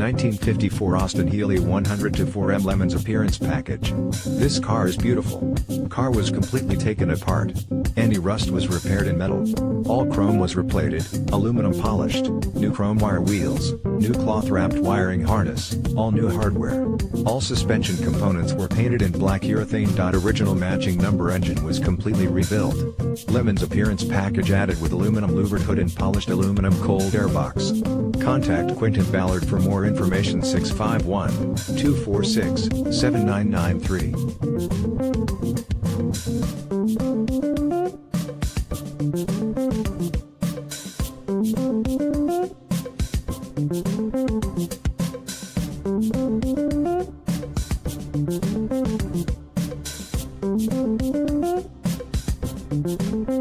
1954 Austin Healey 100/4 M Lemans Appearance Package. This car is beautiful. Car was completely taken apart. Any rust was repaired in metal. All chrome was replated, aluminum polished, new chrome wire wheels, new cloth wrapped wiring harness, all new hardware. All suspension components were painted in black. Urethane.Original matching number engine was completely rebuilt. Lemans Appearance Package added with aluminum louvered hood and polished aluminum cold airbox. Contact Quinton Ballard for more information. 651-246-7993.